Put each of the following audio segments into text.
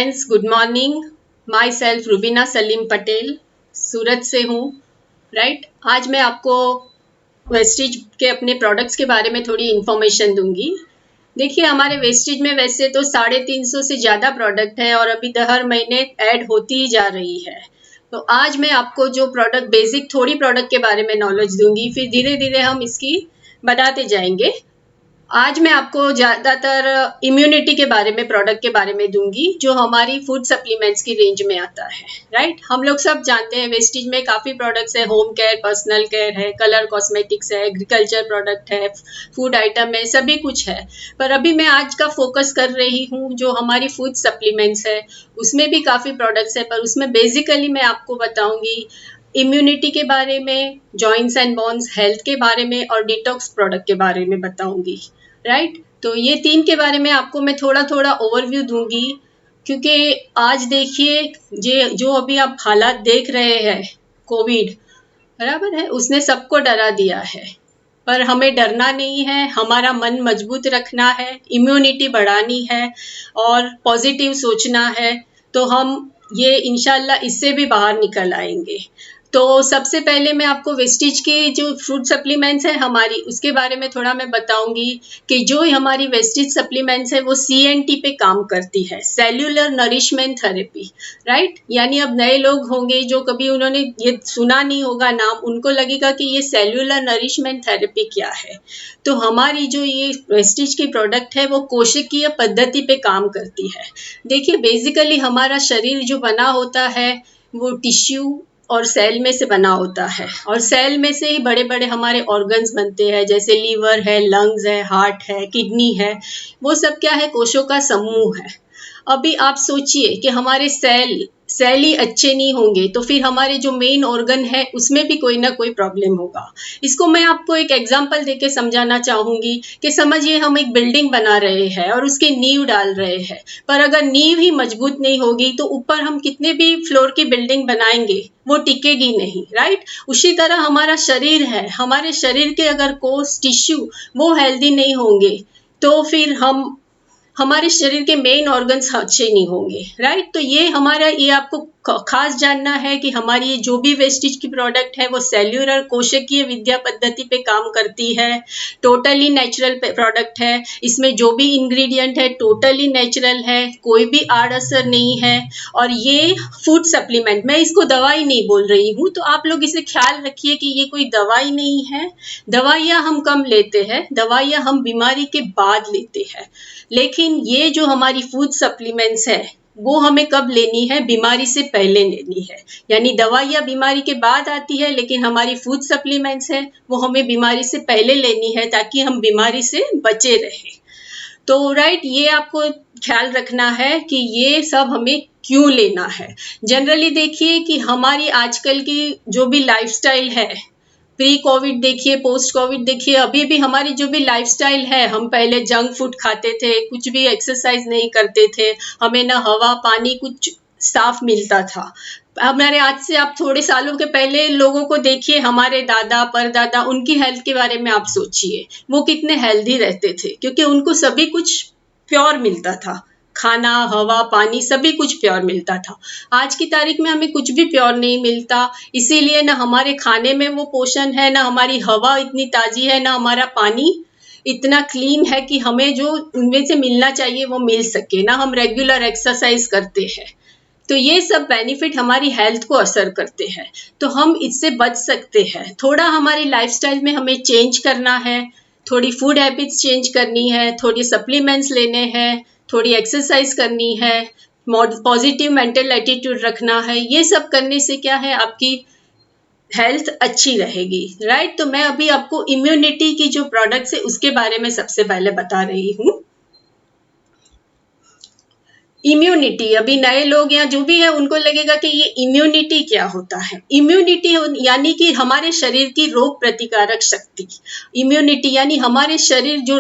Friends, good morning. Myself Rubina Salim Patel, Surat से हूँ। Right, आज मैं आपको वेस्टेज के अपने प्रोडक्ट्स के बारे में थोड़ी इन्फॉर्मेशन दूंगी। देखिए, हमारे वेस्टेज में वैसे तो 350 से ज़्यादा प्रोडक्ट है और अभी हर महीने ऐड होती ही जा रही है। तो आज मैं आपको जो प्रोडक्ट बेसिक थोड़ी प्रोडक्ट के बारे में नॉलेज दूंगी, फिर धीरे धीरे हम इसकी बताते जाएंगे। आज मैं आपको ज़्यादातर इम्यूनिटी के बारे में प्रोडक्ट के बारे में दूंगी, जो हमारी फूड सप्लीमेंट्स की रेंज में आता है। राइट, हम लोग सब जानते हैं वेस्टेज में काफ़ी प्रोडक्ट्स है। होम केयर, पर्सनल केयर है, कलर कॉस्मेटिक्स है, एग्रीकल्चर प्रोडक्ट है, फूड आइटम है, सभी कुछ है। पर अभी मैं आज का फोकस कर रही हूँ जो हमारी फूड सप्लीमेंट्स है, उसमें भी काफ़ी प्रोडक्ट्स है। पर उसमें बेसिकली मैं आपको बताऊंगी इम्यूनिटी के बारे में, जॉइंट्स एंड बोन्स हेल्थ के बारे में और डिटॉक्स प्रोडक्ट के बारे में बताऊंगी। राइट, तो ये 3 के बारे में आपको मैं थोड़ा थोड़ा ओवरव्यू दूंगी, क्योंकि आज देखिए जो अभी आप हालात देख रहे हैं, कोविड बराबर है, उसने सबको डरा दिया है। पर हमें डरना नहीं है, हमारा मन मजबूत रखना है, इम्यूनिटी बढ़ानी है और पॉजिटिव सोचना है। तो हम ये इंशाल्लाह इससे भी बाहर निकल आएंगे। तो सबसे पहले मैं आपको वेस्टेज के जो फूड सप्लीमेंट्स है हमारी, उसके बारे में थोड़ा मैं बताऊंगी कि जो हमारी वेस्टेज सप्लीमेंट्स है वो CNT पे काम करती है, सेल्यूलर नरिशमेंट थेरेपी। राइट, यानी अब नए लोग होंगे जो कभी उन्होंने ये सुना नहीं होगा नाम, उनको लगेगा कि ये सेल्यूलर नरिशमेंट थेरेपी क्या है। तो हमारी जो ये वेस्टेज की प्रोडक्ट है वो कोशिकीय पद्धति पे काम करती है। देखिए, बेसिकली हमारा शरीर जो बना होता है वो टिश्यू और सेल में से बना होता है, और सेल में से ही बड़े बड़े हमारे ऑर्गन्स बनते हैं, जैसे लीवर है, लंग्स है, हार्ट है, किडनी है। वो सब क्या है? कोशों का समूह है। अभी आप सोचिए कि हमारे सेल ही अच्छे नहीं होंगे तो फिर हमारे जो मेन ऑर्गन है उसमें भी कोई ना कोई प्रॉब्लम होगा। इसको मैं आपको एक एग्जांपल देके समझाना चाहूंगी कि समझिए हम एक बिल्डिंग बना रहे हैं और उसकी नींव डाल रहे हैं, पर अगर नींव ही मजबूत नहीं होगी तो ऊपर हम कितने भी फ्लोर की बिल्डिंग बनाएंगे वो टिकेगी नहीं। राइट, उसी तरह हमारा शरीर है, हमारे शरीर के अगर कोष टिश्यू वो हेल्दी नहीं होंगे तो फिर हमारे शरीर के मेन ऑर्गन्स अच्छे नहीं होंगे। राइट, तो ये आपको खास जानना है कि हमारी ये जो भी वेस्टेज की प्रोडक्ट है वो सेल्यूलर कोशिकीय विद्या पद्धति पे काम करती है, टोटली नेचुरल प्रोडक्ट है। इसमें जो भी इंग्रेडिएंट है टोटली नेचुरल है, कोई भी आड़ असर नहीं है। और ये फूड सप्लीमेंट, मैं इसको दवाई नहीं बोल रही हूँ, तो आप लोग इसे ख्याल रखिए कि ये कोई दवाई नहीं है। दवाइयाँ हम कम लेते हैं, दवाइयाँ हम बीमारी के बाद लेते हैं, लेकिन ये जो हमारी फूड सप्लीमेंट्स है वो हमें कब लेनी है? बीमारी से पहले लेनी है। यानी दवाइयाँ बीमारी के बाद आती है, लेकिन हमारी फूड सप्लीमेंट्स है वो हमें बीमारी से पहले लेनी है ताकि हम बीमारी से बचे रहें। तो राइट, ये आपको ख्याल रखना है कि ये सब हमें क्यों लेना है। जनरली देखिए कि हमारी आजकल की जो भी लाइफस्टाइल है, प्री कोविड देखिए, पोस्ट कोविड देखिए, अभी भी हमारी जो भी लाइफस्टाइल है, हम पहले जंक फूड खाते थे, कुछ भी एक्सरसाइज नहीं करते थे, हमें ना हवा पानी कुछ साफ मिलता था। हमारे आज से आप थोड़े सालों के पहले लोगों को देखिए, हमारे दादा परदादा, उनकी हेल्थ के बारे में आप सोचिए, वो कितने हेल्दी रहते थे, क्योंकि उनको सभी कुछ प्योर मिलता था, खाना हवा पानी सभी कुछ प्योर मिलता था। आज की तारीख में हमें कुछ भी प्योर नहीं मिलता, इसीलिए ना हमारे खाने में वो पोषण है, ना हमारी हवा इतनी ताजी है, ना हमारा पानी इतना क्लीन है कि हमें जो उनमें से मिलना चाहिए वो मिल सके, ना हम रेगुलर एक्सरसाइज करते हैं। तो ये सब बेनिफिट हमारी हेल्थ को असर करते हैं, तो हम इससे बच सकते हैं। थोड़ा हमारी लाइफस्टाइल में हमें चेंज करना है, थोड़ी फूड हैबिट्स चेंज करनी है, थोड़ी सप्लीमेंट्स लेने हैं, थोड़ी एक्सरसाइज करनी है, पॉजिटिव मेंटल एटीट्यूड रखना है। ये सब करने से क्या है, आपकी हेल्थ अच्छी रहेगी। राइट, तो मैं अभी आपको इम्यूनिटी की जो प्रोडक्ट्स है उसके बारे में सबसे पहले बता रही हूँ। इम्यूनिटी, अभी नए लोग या जो भी है उनको लगेगा कि ये इम्यूनिटी क्या होता है। इम्यूनिटी यानी कि हमारे शरीर की रोग प्रतिकारक शक्ति। इम्यूनिटी यानी हमारे शरीर जो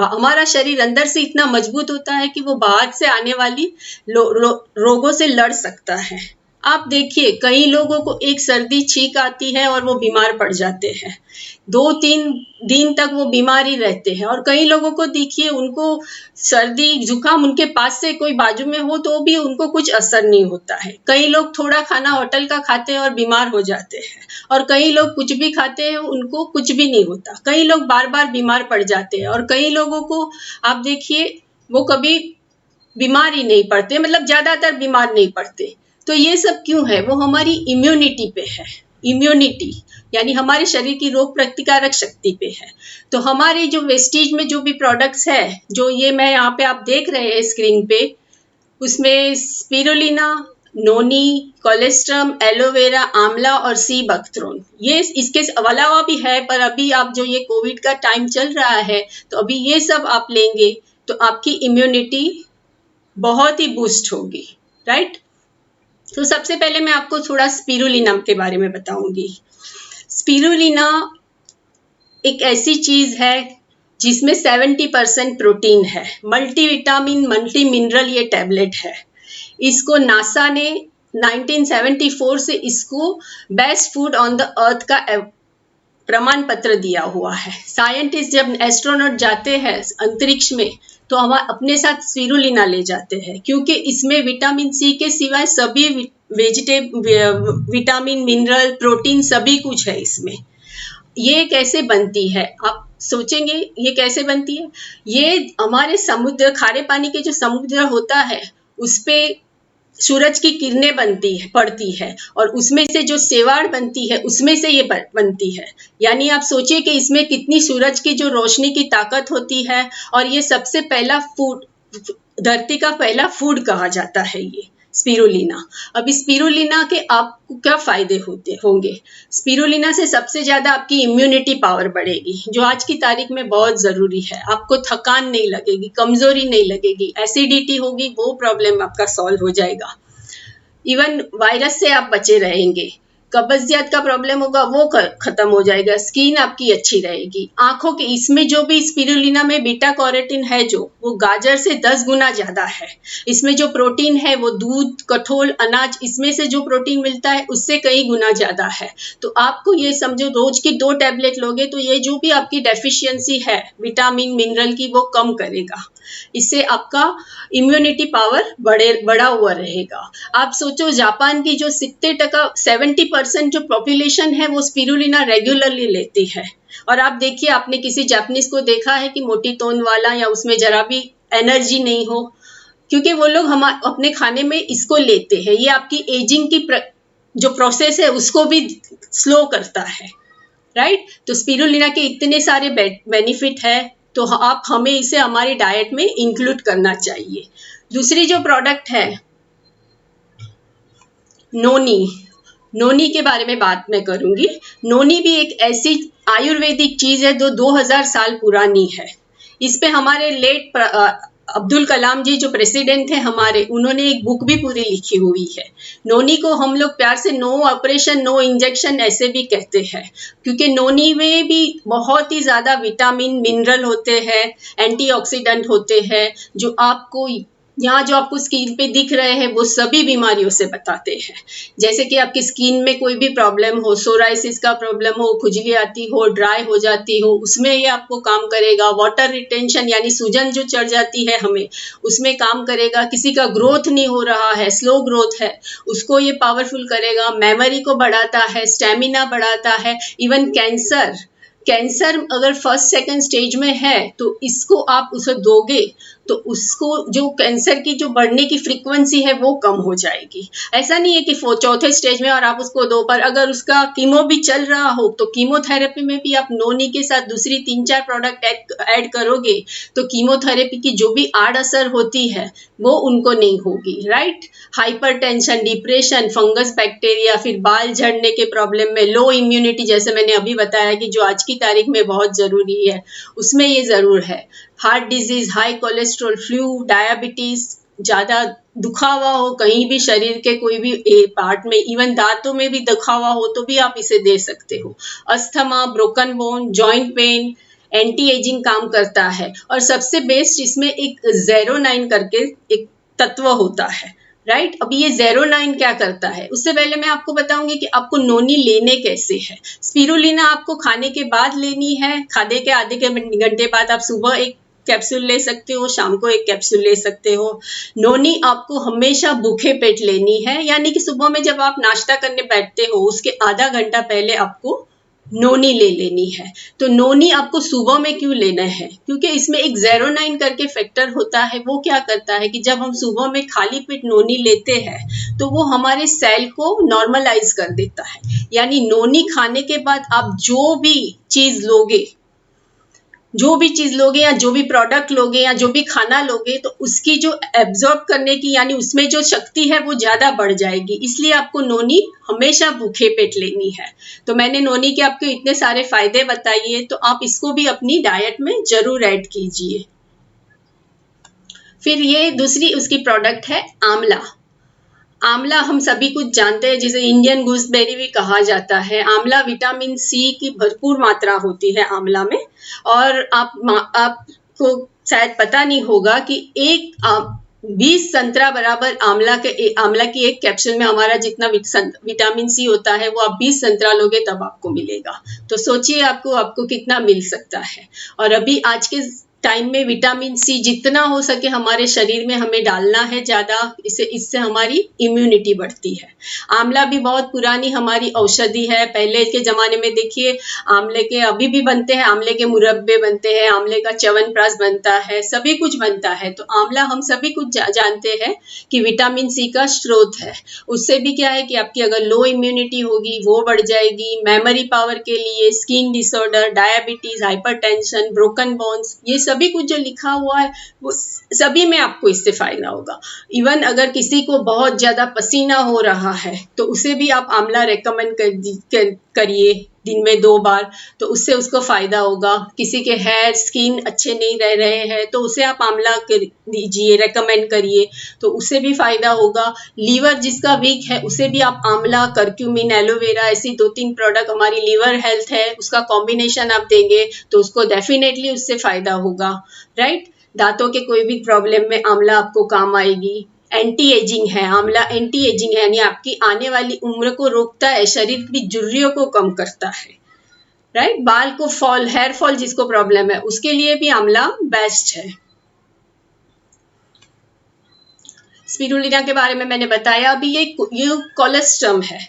हमारा शरीर अंदर से इतना मजबूत होता है कि वो बाहर से आने वाली रोगों से लड़ सकता है। आप देखिए कई लोगों को एक सर्दी छींक आती है और वो बीमार पड़ जाते हैं, 2-3 दिन तक वो बीमार ही रहते हैं। और कई लोगों को देखिए उनको सर्दी जुकाम उनके पास से कोई बाजू में हो तो भी उनको कुछ असर नहीं होता है। कई लोग थोड़ा खाना होटल का खाते हैं और बीमार हो जाते हैं, और कई लोग कुछ भी खाते हैं उनको कुछ भी नहीं होता। कई लोग बार बार बीमार पड़ जाते हैं, और कई लोगों को आप देखिए वो कभी बीमार ही नहीं पड़ते, मतलब ज्यादातर बीमार नहीं पड़ते। तो ये सब क्यों है? वो हमारी इम्यूनिटी पे है। इम्यूनिटी यानी हमारे शरीर की रोग प्रतिकारक शक्ति पे है। तो हमारे जो वेस्टेज में जो भी प्रोडक्ट्स है, जो ये मैं यहाँ पे आप देख रहे हैं स्क्रीन पे, उसमें स्पिरुलिना, नोनी, कोलेस्ट्रम, एलोवेरा, आंवला और सी बकथ्रोन, ये इसके अलावा भी है। पर अभी आप जो ये कोविड का टाइम चल रहा है तो अभी ये सब आप लेंगे तो आपकी इम्यूनिटी बहुत ही बूस्ट होगी, राइट। तो सबसे पहले मैं आपको थोड़ा स्पिरुलिना के बारे में बताऊंगी। स्पिरुलिना एक ऐसी चीज है जिसमें 70% प्रोटीन है, मल्टीविटामिन मल्टी मिनरल ये टैबलेट है। इसको नासा ने 1974 से इसको best food on the earth का प्रमाण पत्र दिया हुआ है। साइंटिस्ट जब एस्ट्रोनॉट जाते हैं अंतरिक्ष में तो हम अपने साथ स्पिरुलिना ले जाते हैं, क्योंकि इसमें विटामिन सी के सिवाय सभी विटामिन मिनरल प्रोटीन सभी कुछ है इसमें। ये कैसे बनती है आप सोचेंगे, ये कैसे बनती है? ये हमारे समुद्र, खारे पानी के जो समुद्र होता है उस पे सूरज की किरणें पड़ती है, और उसमें से जो शेवाड़ बनती है उसमें से ये बनती है। यानी आप सोचिए कि इसमें कितनी सूरज की जो रोशनी की ताकत होती है, और ये सबसे पहला फूड, धरती का पहला फूड कहा जाता है ये स्पिरुलिना। अब इस स्पिरुलिना के आपको क्या फायदे होंगे? स्पिरुलिना से सबसे ज्यादा आपकी इम्यूनिटी पावर बढ़ेगी, जो आज की तारीख में बहुत जरूरी है। आपको थकान नहीं लगेगी, कमजोरी नहीं लगेगी, एसिडिटी होगी वो प्रॉब्लम आपका सॉल्व हो जाएगा। इवन वायरस से आप बचे रहेंगे, कब्जियत का प्रॉब्लम होगा वो खत्म हो जाएगा, स्किन आपकी अच्छी रहेगी। आंखों के इसमें जो भी स्पिरुलिना में बीटा कैरोटीन है जो वो गाजर से 10 गुना ज्यादा है। इसमें जो प्रोटीन है वो दूध, कठोल, अनाज, इसमें से जो प्रोटीन मिलता है उससे कई गुना ज्यादा है। तो आपको ये समझो रोज की 2 टैबलेट लोगे तो ये जो भी आपकी डेफिशिएंसी है विटामिन मिनरल की वो कम करेगा। इससे आपका इम्यूनिटी पावर बढ़ा हुआ रहेगा। आप सोचो जापान की जो 70% जो पॉपुलेशन है वो स्पिरुलिना रेगुलरली लेती है। और आप देखिए आपने किसी जापानीज को देखा है कि मोटी तोंद वाला या उसमें जरा भी एनर्जी नहीं हो, क्योंकि वो लोग हम अपने खाने में इसको लेते हैं। ये आपकी एजिंग की जो प्रोसेस है उसको भी स्लो करता है, राइट। तो स्पिरुलिना के इतने सारे बेनिफिट है, तो आप हमें इसे हमारी डाइट में इंक्लूड करना चाहिए। दूसरी जो प्रोडक्ट है नोनी, नोनी के बारे में बात मैं करूंगी। नोनी भी एक ऐसी आयुर्वेदिक चीज है जो 2000 साल पुरानी है। इस पे हमारे लेट अब्दुल कलाम जी जो प्रेसिडेंट थे हमारे, उन्होंने एक बुक भी पूरी लिखी हुई है। नोनी को हम लोग प्यार से नो ऑपरेशन नो इंजेक्शन ऐसे भी कहते हैं, क्योंकि नोनी में भी बहुत ही ज्यादा विटामिन मिनरल होते हैं, एंटीऑक्सीडेंट होते हैं, जो आपको यहाँ जो आपको स्किन पे दिख रहे हैं वो सभी बीमारियों से बताते हैं। जैसे कि आपकी स्किन में कोई भी प्रॉब्लम हो, सोराइसिस का प्रॉब्लम हो, खुजली आती हो, ड्राई हो जाती हो, उसमें ये आपको काम करेगा। वाटर रिटेंशन यानी सूजन जो चढ़ जाती है हमें, उसमें काम करेगा। किसी का ग्रोथ नहीं हो रहा है, स्लो ग्रोथ है, उसको ये पावरफुल करेगा। मेमोरी को बढ़ाता है, स्टेमिना बढ़ाता है। इवन कैंसर अगर फर्स्ट सेकंड स्टेज में है तो इसको आप उसे दोगे तो उसको जो कैंसर की जो बढ़ने की फ्रीक्वेंसी है वो कम हो जाएगी। ऐसा नहीं है कि चौथे स्टेज में और आप उसको दो, पर अगर उसका कीमो भी चल रहा हो तो कीमोथेरेपी में भी आप नोनी के साथ दूसरी 3-4 प्रोडक्ट ऐड करोगे तो कीमोथेरेपी की जो भी आड़ असर होती है वो उनको नहीं होगी, right. Hypertension, depression, fungus bacteria, फिर बाल झड़ने के प्रॉब्लम में, लो इम्यूनिटी जैसे मैंने अभी बताया कि जो आज की तारीख में बहुत जरूरी है, उसमें ये जरूर है। Heart disease, high cholesterol, flu, diabetes, ज्यादा दुखावा हो कहीं भी शरीर के कोई भी पार्ट में, इवन दांतों में भी दुखावा हो तो भी आप इसे दे सकते हो। Asthma, broken bone, joint pain, anti ageing काम करता है। और सबसे बेस्ट इसमें एक 09 करके एक तत्व होता है, राइट। अभी ये 09 क्या करता है, उससे पहले मैं आपको बताऊंगी कि आपको नोनी लेने कैसे है। स्पिरुलिना आपको खाने के बाद लेनी है, खाने के आधे घंटे बाद। आप सुबह एक कैप्सूल ले सकते हो, शाम को एक कैप्सूल ले सकते हो। नोनी आपको हमेशा भूखे पेट लेनी है, यानी कि सुबह में जब आप नाश्ता करने बैठते हो उसके आधा घंटा पहले आपको नोनी ले लेनी है। तो नोनी आपको सुबह में क्यों लेना है, क्योंकि इसमें एक 09 करके फैक्टर होता है। वो क्या करता है कि जब हम सुबह में खाली पेट नोनी लेते हैं तो वो हमारे सेल को नॉर्मलाइज कर देता है। यानी नोनी खाने के बाद आप जो भी चीज लोगे या जो भी प्रोडक्ट लोगे या जो भी खाना लोगे, तो उसकी जो एब्जॉर्ब करने की यानी उसमें जो शक्ति है वो ज्यादा बढ़ जाएगी। इसलिए आपको नोनी हमेशा भूखे पेट लेनी है। तो मैंने नोनी के आपको इतने सारे फायदे बताइए, तो आप इसको भी अपनी डाइट में जरूर ऐड कीजिए। फिर ये दूसरी उसकी प्रोडक्ट है आंवला। आंवला हम सभी कुछ जानते हैं, जिसे इंडियन गूसबेरी भी कहा जाता है। आंवला विटामिन सी की भरपूर मात्रा होती है आंवला में। और आपको शायद पता नहीं होगा कि 20 संतरा बराबर आंवला की एक कैप्सूल में हमारा जितना विटामिन सी होता है वो आप 20 संतरा लोगे तब आपको मिलेगा। तो सोचिए आपको कितना मिल सकता है। और अभी आज के टाइम में विटामिन सी जितना हो सके हमारे शरीर में हमें डालना है ज्यादा, इससे हमारी इम्यूनिटी बढ़ती है। आंवला भी बहुत पुरानी हमारी औषधि है। पहले के जमाने में देखिए आंवले के अभी भी बनते हैं, आंवले के मुरब्बे बनते हैं, आंवले का च्यवनप्राश बनता है, सभी कुछ बनता है। तो आंवला हम सभी कुछ जानते हैं कि विटामिन सी का स्रोत है। उससे भी क्या है कि आपकी अगर लो इम्यूनिटी होगी वो बढ़ जाएगी। मेमोरी पावर के लिए, skin disorder, diabetes, hypertension, broken bones, ये सभी कुछ जो लिखा हुआ है वो सभी में आपको इससे फायदा होगा। इवन अगर किसी को बहुत ज्यादा पसीना हो रहा है तो उसे भी आप आंवला रेकमेंड करिए दिन में 2 बार, तो उससे उसको फायदा होगा। किसी के हेयर स्किन अच्छे नहीं रह रहे हैं तो उसे आप आंवला दीजिए, रेकमेंड करिए, तो उससे भी फायदा होगा। लीवर जिसका वीक है उसे भी आप आंवला, करक्यूमिन, एलोवेरा, ऐसी 2-3 प्रोडक्ट हमारी लीवर हेल्थ है उसका कॉम्बिनेशन आप देंगे तो उसको डेफिनेटली उससे फायदा होगा, राइट। दांतों के कोई भी प्रॉब्लम में आंवला आपको काम आएगी। एंटी एजिंग है आंवला, एंटी एजिंग है यानी आपकी आने वाली उम्र को रोकता है, शरीर की झुर्रियों को कम करता है, राइट। बाल को हेयर फॉल जिसको प्रॉब्लम है उसके लिए भी आंवला बेस्ट है। स्पिरुलिना के बारे में मैंने बताया। अभी ये कोलेस्ट्रम है।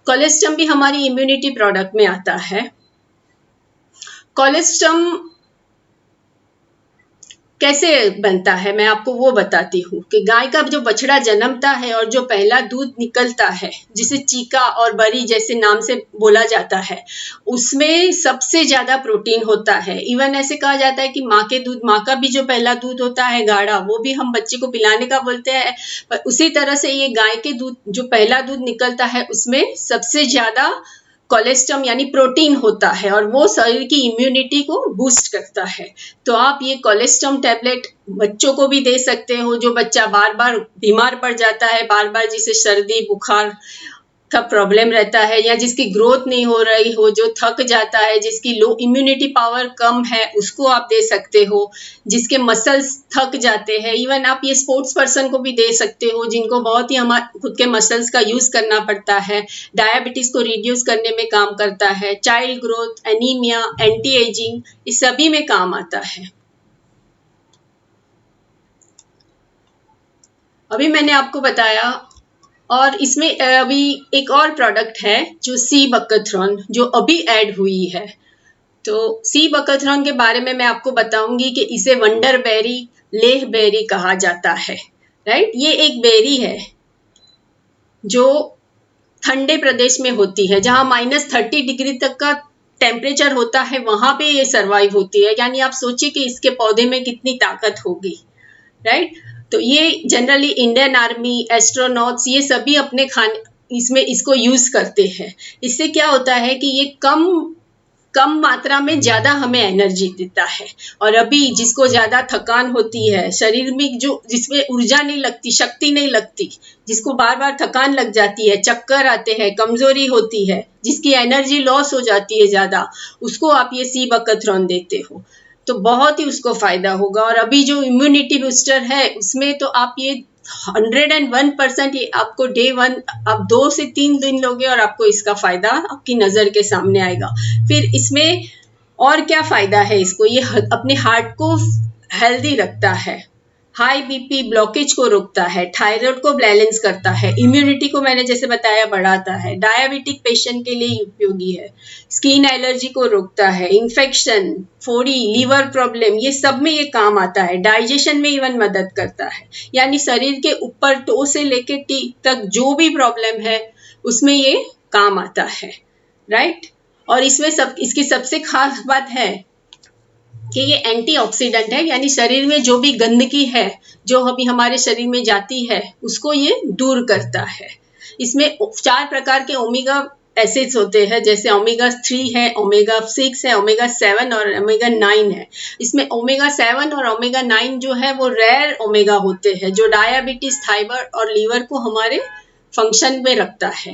कोलेस्ट्रम भी हमारी इम्यूनिटी प्रोडक्ट में आता है। कोलेस्ट्रम कैसे बनता है मैं आपको वो बताती हूँ कि गाय का जो बछड़ा जन्मता है और जो पहला दूध निकलता है, जिसे चीका और बरी जैसे नाम से बोला जाता है, उसमें सबसे ज्यादा प्रोटीन होता है। इवन ऐसे कहा जाता है कि माँ का भी जो पहला दूध होता है गाढ़ा, वो भी हम बच्चे को पिलाने का बोलते हैं। पर उसी तरह से ये गाय के दूध जो पहला दूध निकलता है उसमें सबसे ज्यादा कोलेस्ट्रम यानी प्रोटीन होता है और वो शरीर की इम्यूनिटी को बूस्ट करता है। तो आप ये कोलेस्ट्रम टैबलेट बच्चों को भी दे सकते हो। जो बच्चा बार बार बीमार पड़ जाता है, बार बार जिसे सर्दी बुखार का प्रॉब्लम रहता है, या जिसकी ग्रोथ नहीं हो रही हो, जो थक जाता है, जिसकी लो इम्यूनिटी पावर कम है, उसको आप दे सकते हो। जिसके मसल्स थक जाते हैं, इवन आप ये स्पोर्ट्स पर्सन को भी दे सकते हो जिनको बहुत ही हमारे खुद के मसल्स का यूज करना पड़ता है। डायबिटीज को रिड्यूस करने में काम करता है, child growth, anaemia, anti ageing, इस सभी में काम आता है। अभी मैंने आपको बताया। और इसमें अभी एक और प्रोडक्ट है जो सी बकथ्रॉन, जो अभी ऐड हुई है। तो सी बकथ्रॉन के बारे में मैं आपको बताऊंगी कि इसे वंडर बेरी, लेह बेरी कहा जाता है, राइट। ये एक बेरी है जो ठंडे प्रदेश में होती है, जहां -30 डिग्री तक का टेम्परेचर होता है, वहां पे ये सर्वाइव होती है। यानी आप सोचिए कि इसके पौधे में कितनी ताकत होगी, राइट। तो ये जनरली इंडियन आर्मी, एस्ट्रोनॉट्स, ये सभी अपने खाने इसमें इसको यूज करते हैं। इससे क्या होता है कि ये कम मात्रा में ज्यादा हमें एनर्जी देता है। और अभी जिसको ज्यादा थकान होती है शरीर में, जो जिसमें ऊर्जा नहीं लगती, शक्ति नहीं लगती, जिसको बार बार थकान लग जाती है, चक्कर आते हैं, कमजोरी होती है, जिसकी एनर्जी लॉस हो जाती है ज्यादा, उसको आप ये सी बकथ्रॉन देते हो तो बहुत ही उसको फायदा होगा। और अभी जो इम्यूनिटी बूस्टर है उसमें तो आप ये 101% ये आपको डे 1 आप 2 से 3 दिन लोगे और आपको इसका फायदा आपकी नजर के सामने आएगा। फिर इसमें और क्या फायदा है इसको, ये अपने हार्ट को हेल्दी रखता है, हाई बीपी ब्लॉकेज को रोकता है, थायराइड को बैलेंस करता है, इम्यूनिटी को मैंने जैसे बताया बढ़ाता है, डायबिटिक पेशेंट के लिए उपयोगी है, स्किन एलर्जी को रोकता है, इन्फेक्शन, फोड़ी, लीवर प्रॉब्लम, ये सब में ये काम आता है, डाइजेशन में इवन मदद करता है। यानी शरीर के ऊपर टो से लेके टी तक जो भी प्रॉब्लम है उसमें ये काम आता है, राइट। और इसमें इसकी सबसे खास बात है कि ये एंटीऑक्सीडेंट है, यानी शरीर में जो भी गंदगी है जो अभी हमारे शरीर में जाती है उसको ये दूर करता है। इसमें 4 प्रकार के ओमेगा एसिड्स होते हैं, जैसे ओमेगा 3 है, ओमेगा 6 है, ओमेगा 7 और ओमेगा 9 है। इसमें ओमेगा 7 और ओमेगा 9 जो है वो रेयर ओमेगा होते हैं, जो डायबिटीज, थायराइड और लीवर को हमारे फंक्शन में रखता है।